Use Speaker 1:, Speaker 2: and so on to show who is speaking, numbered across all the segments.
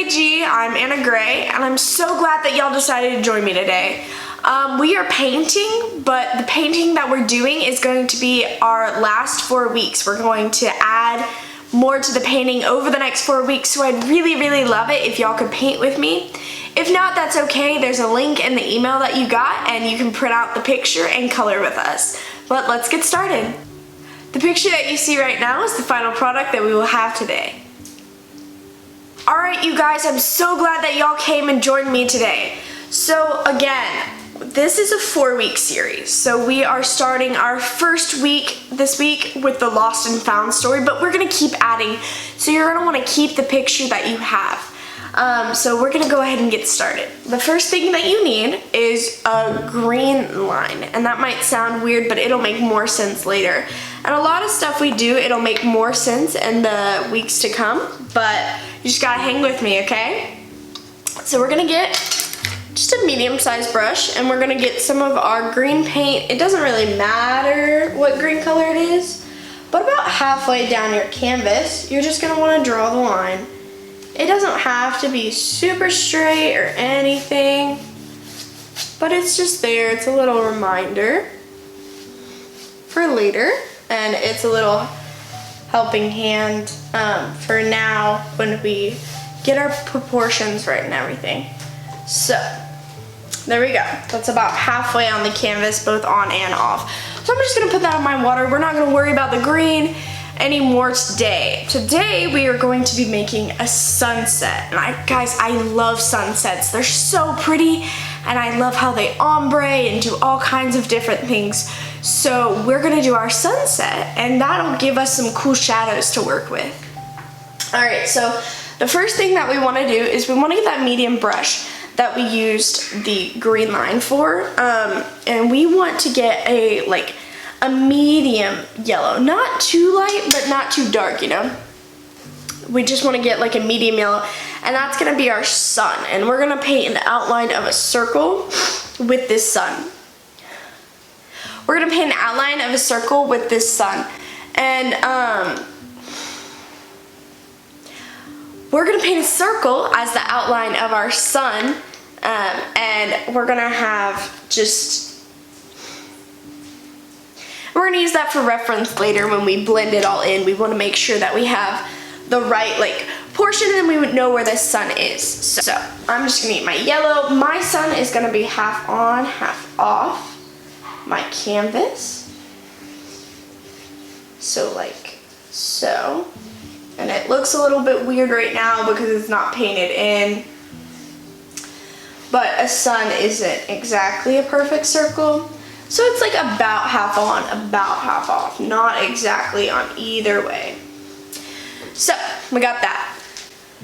Speaker 1: AG, I'm Anna Gray, and I'm so glad that y'all decided to join me today. We are painting, but the painting that we're doing is going to be our last 4 weeks. We're going to add more to the painting over the next 4 weeks, so I'd really love it if y'all could paint with me. If not, that's okay. There's a link in the email that you got, and you can print out the picture and color with us. But let's get started. The picture that you see right now is the final product that we will have today. Alright, you guys, I'm so glad that y'all came and joined me today. So again, this is a 4-week series. So we are starting our first week this week with the Lost and Found story, but we're gonna keep adding. So you're gonna wanna keep the picture that you have. So we're gonna go ahead and get started. The first thing that you need is a green line, and that might sound weird, but it'll make more sense later. And a lot of stuff we do, it'll make more sense in the weeks to come, but you just gotta hang with me, okay? So we're gonna get just a medium-sized brush, and we're gonna get some of our green paint. It doesn't really matter what green color it is, but about halfway down your canvas, you're just gonna wanna draw the line. It doesn't have to be super straight or anything, but it's just there. It's a little reminder for later, and it's a little helping hand for now when we get our proportions right and everything. So there we go. That's about halfway on the canvas, both on and off. So I'm just gonna put that in my water. We're not gonna worry about the green anymore today. Today we are going to be making a sunset. And guys, I love sunsets. They're so pretty, and I love how they ombre and do all kinds of different things. So we're gonna do our sunset, and that'll give us some cool shadows to work with. All right, so the first thing that we wanna do is we wanna get that medium brush that we used the green line for, and we want to get a medium yellow. Not too light, but not too dark, you know? We just wanna get like a medium yellow, and that's gonna be our sun. And we're gonna paint an outline of a circle with this sun. We're gonna paint an outline of a circle with this sun. And we're gonna paint a circle as the outline of our sun, and we're gonna have we're gonna use that for reference later when we blend it all in. We wanna make sure that we have the right portion, and we would know where the sun is. So I'm just gonna get my yellow. My sun is gonna be half on, half off my canvas. So like so. And it looks a little bit weird right now because it's not painted in. But a sun isn't exactly a perfect circle. So it's like about half on, about half off. Not exactly on either way. So we got that.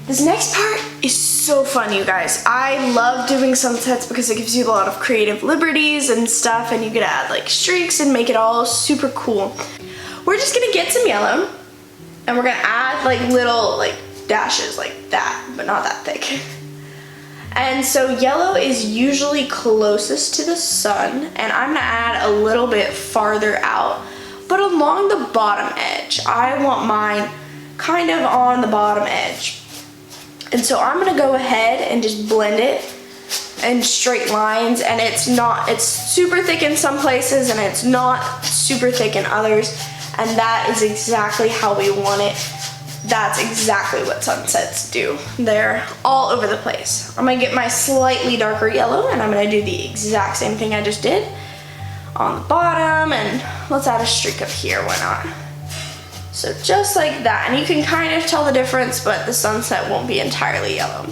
Speaker 1: This next part is so fun, you guys. I love doing sunsets because it gives you a lot of creative liberties and stuff, and you can add like streaks and make it all super cool. We're just gonna get some yellow, and we're gonna add like little dashes like that, but not that thick. And so yellow is usually closest to the sun, and I'm gonna add a little bit farther out, but along the bottom edge. I want mine kind of on the bottom edge. And so I'm gonna go ahead and just blend it in straight lines, and it's super thick in some places and it's not super thick in others, and that is exactly how we want it. That's exactly what sunsets do. They're all over the place. I'm gonna get my slightly darker yellow, and I'm gonna do the exact same thing I just did on the bottom, and let's add a streak up here, why not? So just like that, and you can kind of tell the difference, but the sunset won't be entirely yellow.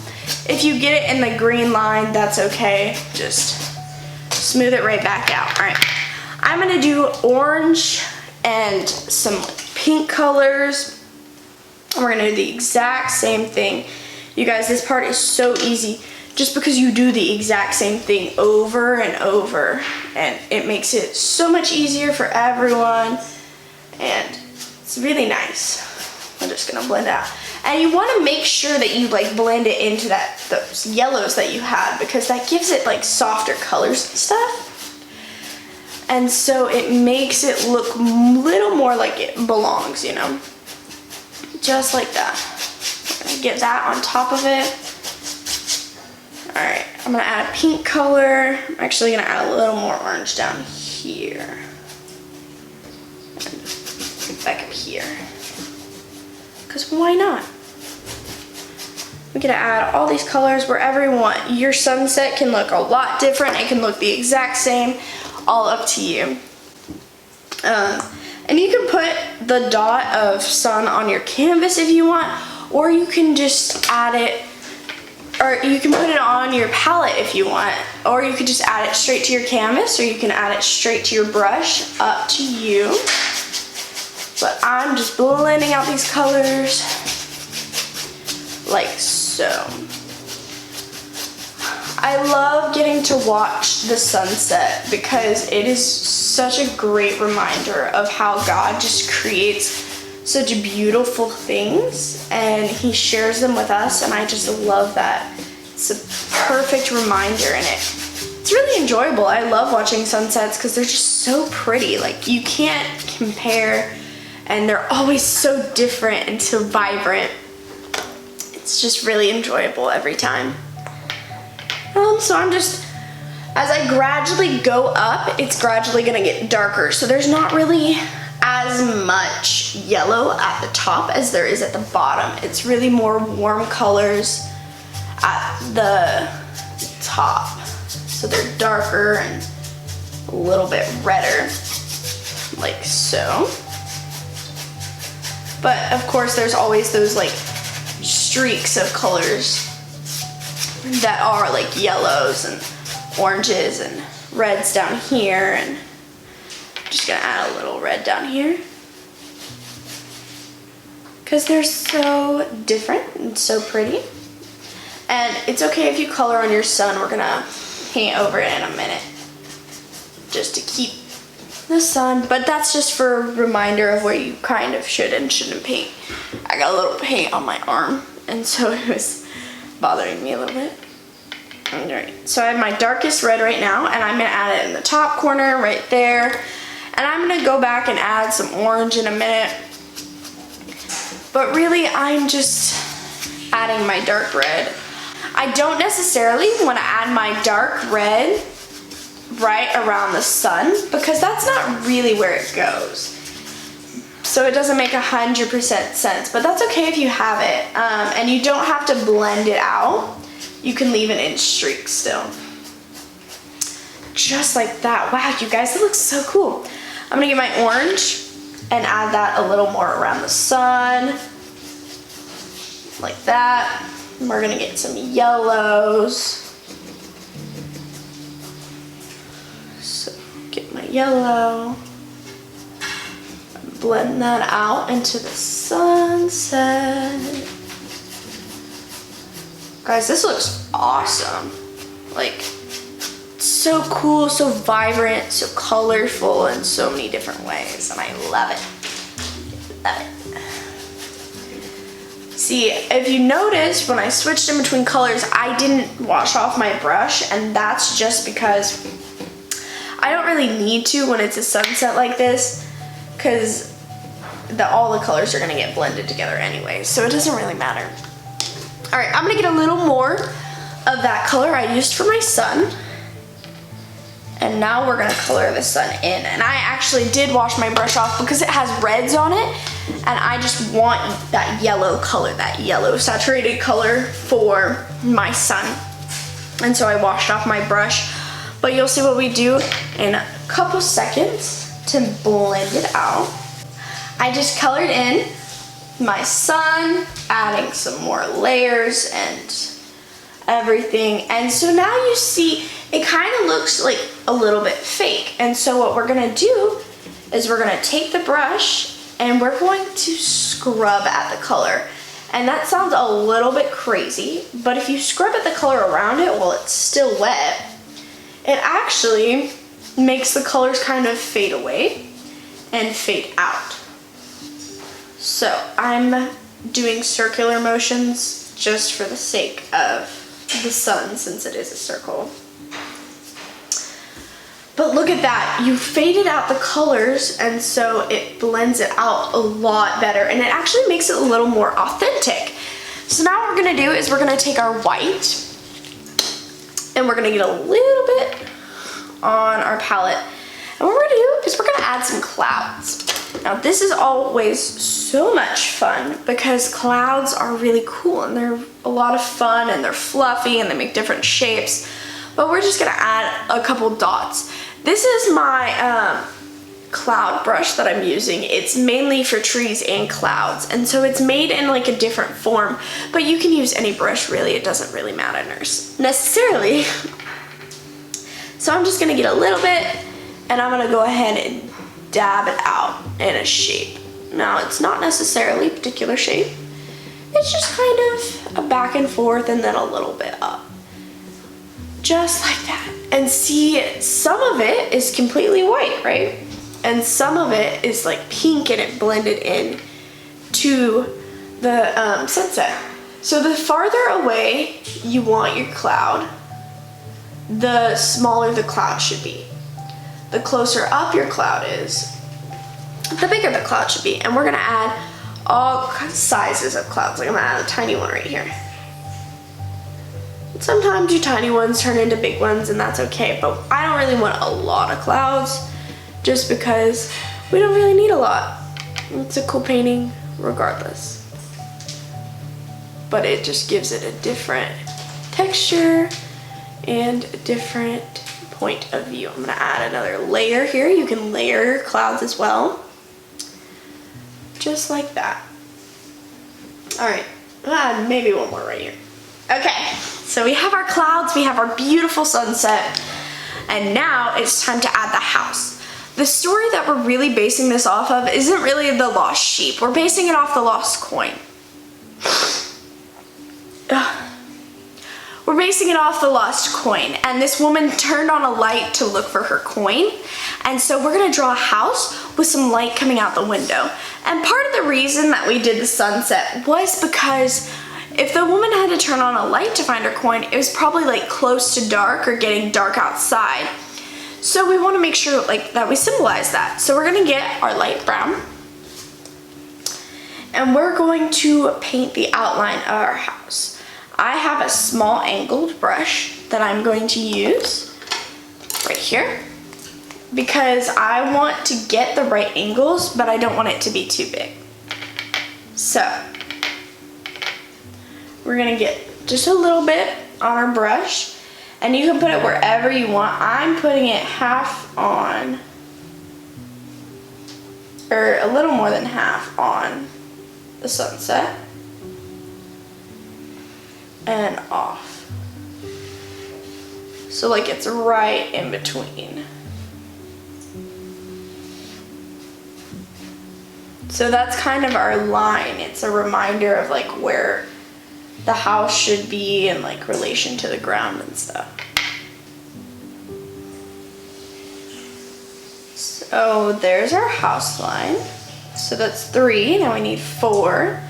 Speaker 1: If you get it in the green line, that's okay. Just smooth it right back out. All right, I'm gonna do orange and some pink colors. We're gonna do the exact same thing. You guys, this part is so easy just because you do the exact same thing over and over, and it makes it so much easier for everyone, and it's really nice. I'm just gonna blend out. And you wanna make sure that you blend it into those yellows that you had, because that gives it softer colors and stuff. And so it makes it look a little more like it belongs, you know? Just like that. We're gonna get that on top of it. All right, I'm gonna add a pink color. I'm actually gonna add a little more orange down here. And back up here. Because why not? We can add all these colors wherever you want. Your sunset can look a lot different. It can look the exact same, all up to you. And you can put the dot of sun on your canvas if you want, or you can just add it, or you can put it on your palette if you want, or you could just add it straight to your canvas, or you can add it straight to your brush, up to you. But I'm just blending out these colors like so. I love getting to watch the sunset because it is such a great reminder of how God just creates such beautiful things and he shares them with us, and I just love that. It's a perfect reminder, and it's really enjoyable. I love watching sunsets because they're just so pretty. Like, you can't compare, and they're always so different and so vibrant. It's just really enjoyable every time. So I'm just, as I gradually go up, it's gradually gonna get darker. So there's not really as much yellow at the top as there is at the bottom. It's really more warm colors at the top. So they're darker and a little bit redder, like so. But of course there's always those like streaks of colors that are like yellows and oranges and reds down here, and I'm just gonna add a little red down here because they're so different and so pretty. And it's okay if you color on your sun. We're gonna paint over it in a minute just to keep the sun, but that's just for a reminder of where you kind of should and shouldn't paint. I got a little paint on my arm, and so it was bothering me a little bit. Alright, so I have my darkest red right now, and I'm gonna add it in the top corner right there. And I'm gonna go back and add some orange in a minute. But really, I'm just adding my dark red. I don't necessarily want to add my dark red right around the sun because that's not really where it goes. So it doesn't make 100% sense, but that's okay if you have it. And you don't have to blend it out. You can leave it in streaks still. Just like that. Wow, you guys, it looks so cool. I'm gonna get my orange and add that a little more around the sun. Like that. And we're gonna get some yellows. So get my yellow. Blend that out into the sunset. Guys, this looks awesome. Like, so cool, so vibrant, so colorful in so many different ways, and I love it. Love it. See, if you notice, when I switched in between colors, I didn't wash off my brush, and that's just because I don't really need to when it's a sunset like this, because all the colors are gonna get blended together anyway, so it doesn't really matter. All right, I'm gonna get a little more of that color I used for my sun. And now we're gonna color the sun in. And I actually did wash my brush off because it has reds on it. And I just want that yellow color, that yellow saturated color for my sun. And so I washed off my brush. But you'll see what we do in a couple seconds to blend it out. I just colored in my sun, adding some more layers and everything. And so now you see it kind of looks like a little bit fake. And so what we're gonna do is we're gonna take the brush and we're going to scrub at the color. And that sounds a little bit crazy, but if you scrub at the color around it while it's still wet, it actually makes the colors kind of fade away and fade out. So I'm doing circular motions just for the sake of the sun, since it is a circle. But look at that, you faded out the colors, and so it blends it out a lot better, and it actually makes it a little more authentic. So now what we're gonna do is we're gonna take our white, And we're gonna get a little bit on our palette. And what we're gonna do is we're gonna add some clouds. Now this is always so much fun because clouds are really cool and they're a lot of fun and they're fluffy and they make different shapes. But we're just gonna add a couple dots. This is my cloud brush that I'm using. It's mainly for trees and clouds, and so it's made in like a different form, but you can use any brush really, it doesn't really matter necessarily. So I'm just gonna get a little bit and I'm gonna go ahead and dab it out in a shape. Now it's not necessarily a particular shape, it's just kind of a back and forth and then a little bit up. Just like that. And see, some of it is completely white, right? And some of it is like pink and it blended in to the sunset. So the farther away you want your cloud, the smaller the cloud should be. The closer up your cloud is, the bigger the cloud should be. And we're gonna add all sizes of clouds. Like I'm gonna add a tiny one right here. Sometimes your tiny ones turn into big ones and that's okay, but I don't really want a lot of clouds just because we don't really need a lot. It's a cool painting regardless. But it just gives it a different texture and a different point of view. I'm gonna add another layer here. You can layer your clouds as well. Just like that. All right, maybe one more right here. Okay, so we have our clouds, we have our beautiful sunset, and now it's time to add the house. The story that we're really basing this off of isn't really the lost sheep. We're basing it off the lost coin. We're basing it off the lost coin, and this woman turned on a light to look for her coin, and so we're gonna draw a house with some light coming out the window. And part of the reason that we did the sunset was because if the woman had to turn on a light to find her coin, it was probably like close to dark or getting dark outside. So we want to make sure like that we symbolize that. So we're gonna get our light brown and we're going to paint the outline of our house. I have a small angled brush that I'm going to use right here because I want to get the right angles, but I don't want it to be too big. So we're gonna get just a little bit on our brush, and you can put it wherever you want. I'm putting it half on, or a little more than half on the sunset, and off. So like it's right in between. So that's kind of our line. It's a reminder of like where the house should be in like relation to the ground and stuff. So there's our house line. So that's 3, now we need 4.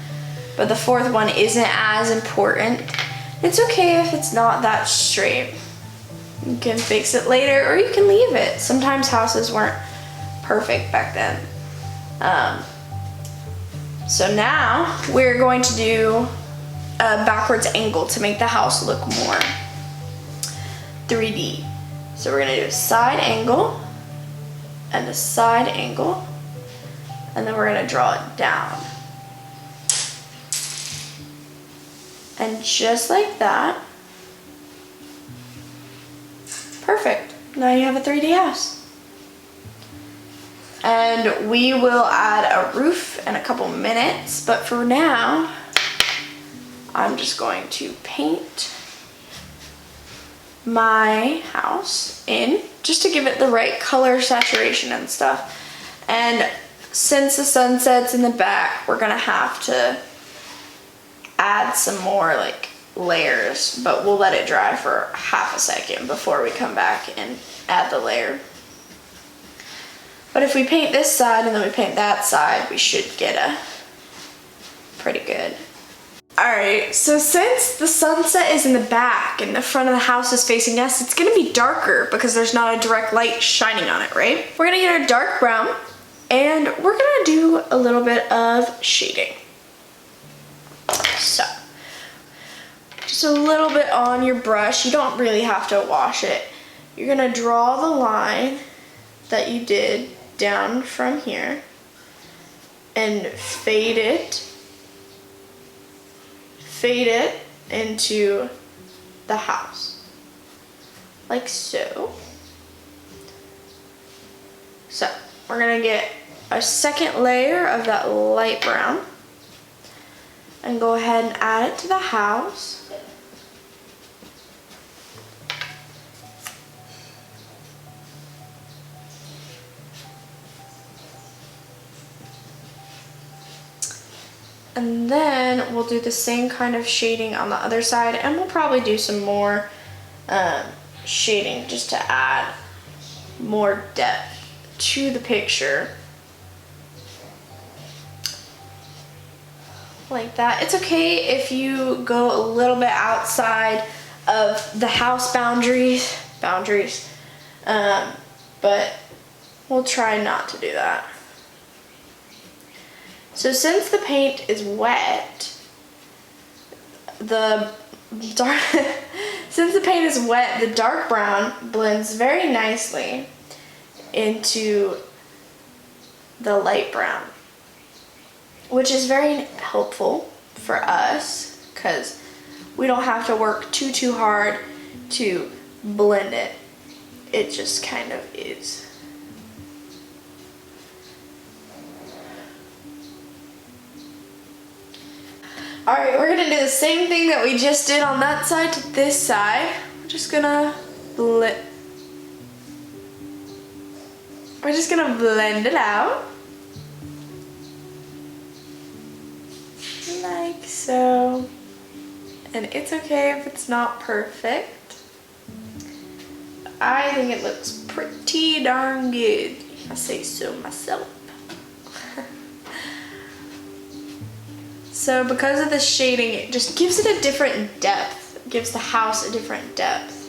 Speaker 1: But the 4th one isn't as important. It's okay if it's not that straight. You can fix it later or you can leave it. Sometimes houses weren't perfect back then. So now we're going to do a backwards angle to make the house look more 3D. So we're gonna do a side angle and a side angle, and then we're gonna draw it down. And just like that, perfect. Now you have a 3D house. And we will add a roof in a couple minutes, but for now, I'm just going to paint my house in just to give it the right color saturation and stuff. And since the sunset's in the back, we're gonna have to add some more like layers, but we'll let it dry for half a second before we come back and add the layer. But if we paint this side and then we paint that side, we should get a pretty good. Alright, so since the sunset is in the back and the front of the house is facing us, it's gonna be darker because there's not a direct light shining on it, right? We're gonna get our dark brown and we're gonna do a little bit of shading. So, just a little bit on your brush. You don't really have to wash it. You're gonna draw the line that you did down from here and fade it into the house, like so. So we're gonna get a second layer of that light brown and go ahead and add it to the house. And then we'll do the same kind of shading on the other side, and we'll probably do some more shading just to add more depth to the picture. Like that. It's okay if you go a little bit outside of the house boundaries, but we'll try not to do that. So since the paint is wet, the dark brown blends very nicely into the light brown, which is very helpful for us because we don't have to work too hard to blend it. It just kind of is. Alright, we're gonna do the same thing that we just did on that side to this side. We're just gonna blend it out. Like so. And it's okay if it's not perfect. I think it looks pretty darn good, if I say so myself. So because of the shading, it just gives it a different depth. It gives the house a different depth.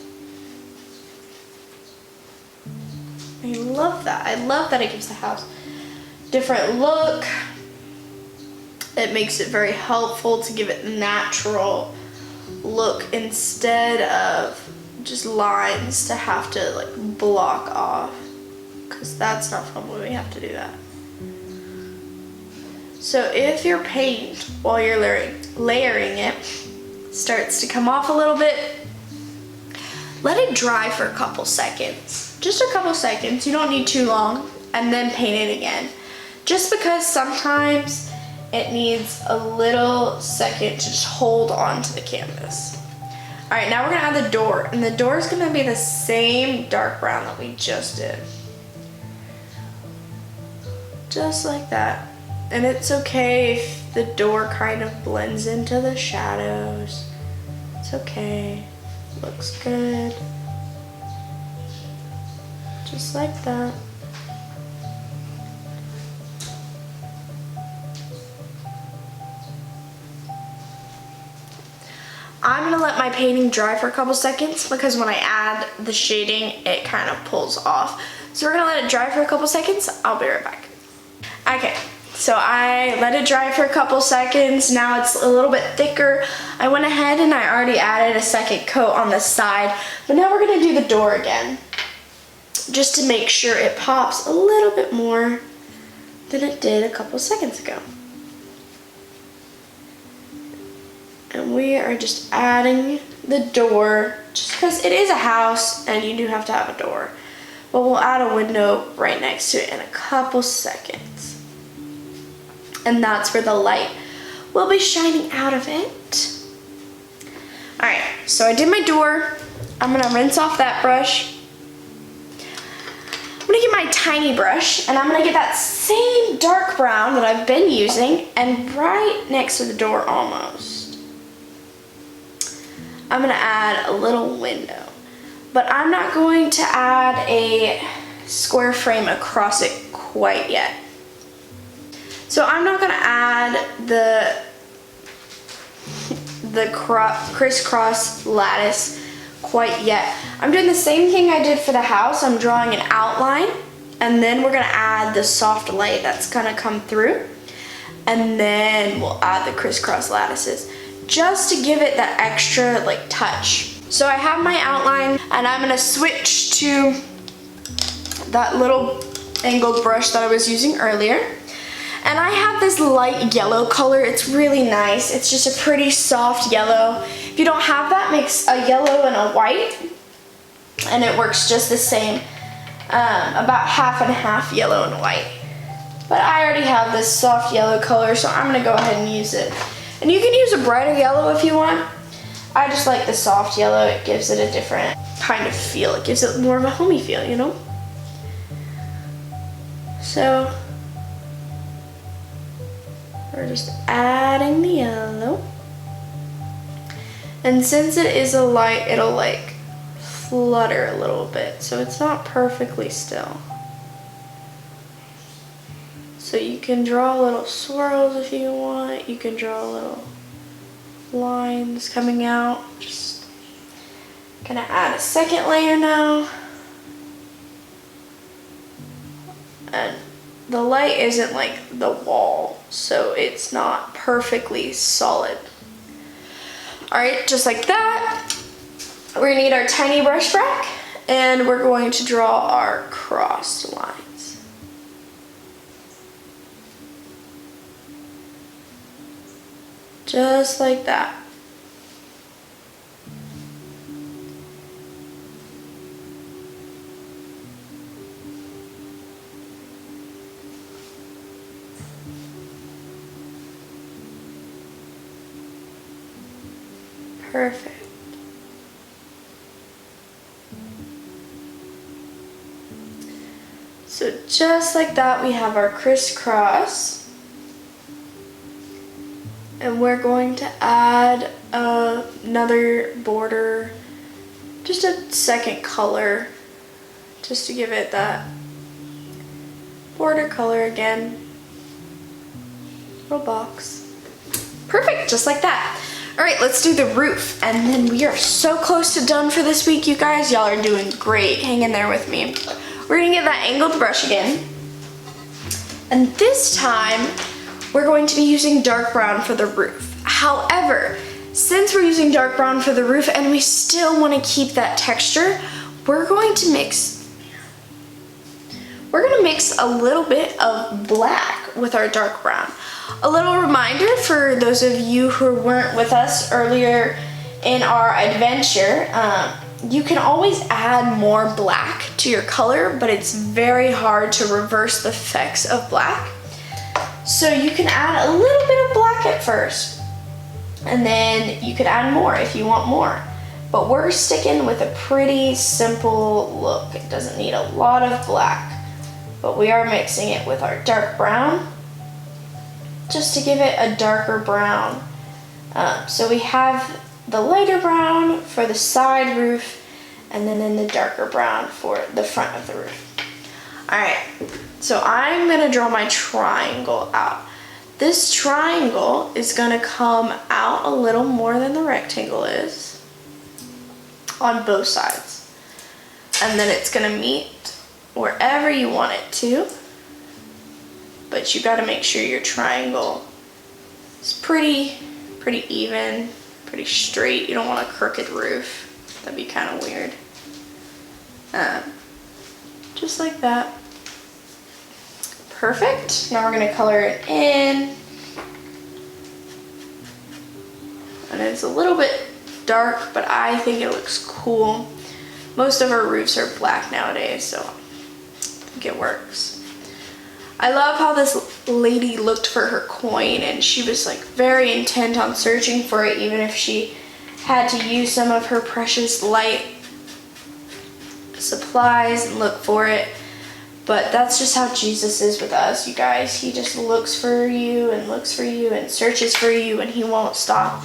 Speaker 1: I love that. I love that it gives the house a different look. It makes it very helpful to give it a natural look instead of just lines to have to like block off, because that's not fun when we have to do that. So if your paint, while you're layering it, starts to come off a little bit, let it dry for a couple seconds. Just a couple seconds, you don't need too long, and then paint it again. Just because sometimes it needs a little second to just hold on to the canvas. All right, now we're gonna add the door, and the door is gonna be the same dark brown that we just did. Just like that. And it's okay if the door kind of blends into the shadows. It's okay, looks good. Just like that. I'm gonna let my painting dry for a couple seconds because when I add the shading, it kind of pulls off. So we're gonna let it dry for a couple seconds. I'll be right back. Okay. So I let it dry for a couple seconds. Now it's a little bit thicker. I went ahead and I already added a second coat on the side, but now we're gonna do the door again, just to make sure it pops a little bit more than it did a couple seconds ago. And we are just adding the door, just because it is a house and you do have to have a door. But we'll add a window right next to it in a couple seconds. And that's where the light will be shining out of it. All right, so I did my door. I'm gonna rinse off that brush. I'm gonna get my tiny brush and I'm gonna get that same dark brown that I've been using and right next to the door almost, I'm gonna add a little window. But I'm not going to add a square frame across it quite yet. So I'm not gonna add the crisscross lattice quite yet. I'm doing the same thing I did for the house. I'm drawing an outline and then we're gonna add the soft light that's gonna come through, and then we'll add the crisscross lattices. just to give it that extra like touch. So I have my outline and I'm gonna switch to that little angled brush that I was using earlier. And I have this light yellow color. It's really nice. It's just a pretty soft yellow. If you don't have that, mix a yellow and a white and it works just the same. About half and half yellow and white. But I already have this soft yellow color, so I'm gonna go ahead and use it. And you can use a brighter yellow if you want. I just like the soft yellow. It gives it a different kind of feel. It gives it more of a homey feel, you know? So we're just adding the yellow. And since it is a light, it'll like flutter a little bit, so it's not perfectly still. So you can draw little swirls if you want. You can draw little lines coming out. Just gonna add a second layer now. And the light isn't like the wall, so it's not perfectly solid. All right, just like that. We're gonna need our tiny brush back and we're going to draw our crossed lines. Just like that. Perfect. So just like that, we have our crisscross. And we're going to add another border, just a second color, just to give it that border color again. Little box. Perfect, just like that. All right, let's do the roof. And then we are so close to done for this week, you guys. Y'all are doing great. Hang in there with me. We're gonna get that angled brush again. And this time, we're going to be using dark brown for the roof. However, since we're using dark brown for the roof and we still wanna keep that texture, we're gonna mix a little bit of black with our dark brown. A little reminder for those of you who weren't with us earlier in our adventure, you can always add more black to your color, but it's very hard to reverse the effects of black. So you can add a little bit of black at first, and then you could add more if you want more. But we're sticking with a pretty simple look. It doesn't need a lot of black, but we are mixing it with our dark brown, just to give it a darker brown. So we have the lighter brown for the side roof, and then the darker brown for the front of the roof. All right, so I'm gonna draw my triangle out. This triangle is gonna come out a little more than the rectangle is on both sides. And then it's gonna meet wherever you want it to, but you gotta make sure your triangle is pretty even, pretty straight. You don't want a crooked roof. That'd be kind of weird. Just like that. Perfect. Now we're gonna color it in. And it's a little bit dark, but I think it looks cool. Most of our roofs are black nowadays, so I think it works. I love how this lady looked for her coin, and she was like very intent on searching for it, even if she had to use some of her precious light supplies and look for it. But that's just how Jesus is with us, you guys. He just looks for you and searches for you, and he won't stop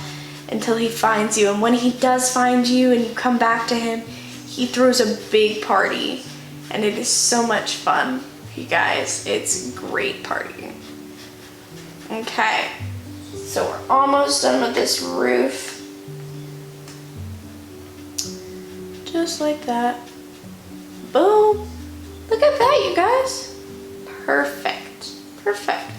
Speaker 1: until he finds you. And when he does find you and you come back to him, he throws a big party, and it is so much fun, you guys. It's great partying. Okay, so we're almost done with this roof. Just like that. Boom. Look at that, you guys. Perfect. Perfect.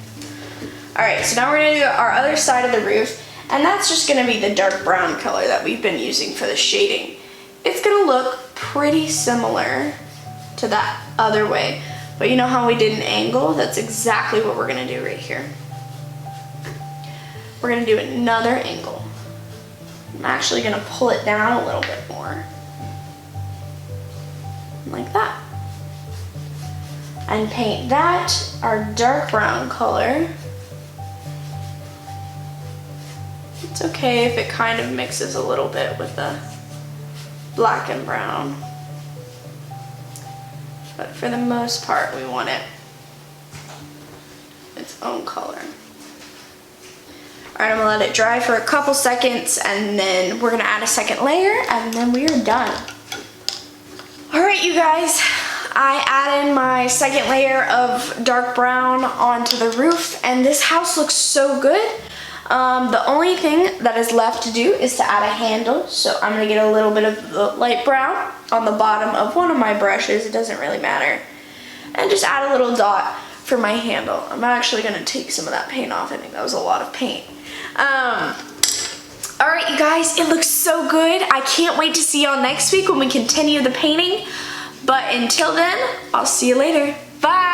Speaker 1: All right, so now we're gonna do our other side of the roof. And that's just gonna be the dark brown color that we've been using for the shading. It's gonna look pretty similar to that other way. But you know how we did an angle? That's exactly what we're gonna do right here. We're gonna do another angle. I'm actually gonna pull it down a little bit more. Like that. And paint that our dark brown color. It's okay if it kind of mixes a little bit with the black and brown. But for the most part, we want it its own color. All right, I'm gonna let it dry for a couple seconds and then we're gonna add a second layer and then we are done. All right, you guys, I added my second layer of dark brown onto the roof and this house looks so good. The only thing that is left to do is to add a handle. So I'm gonna get a little bit of the light brown on the bottom of one of my brushes, it doesn't really matter. And just add a little dot for my handle. I'm actually gonna take some of that paint off. I think that was a lot of paint. All right, you guys, it looks so good. I can't wait to see y'all next week when we continue the painting. But until then, I'll see you later. Bye.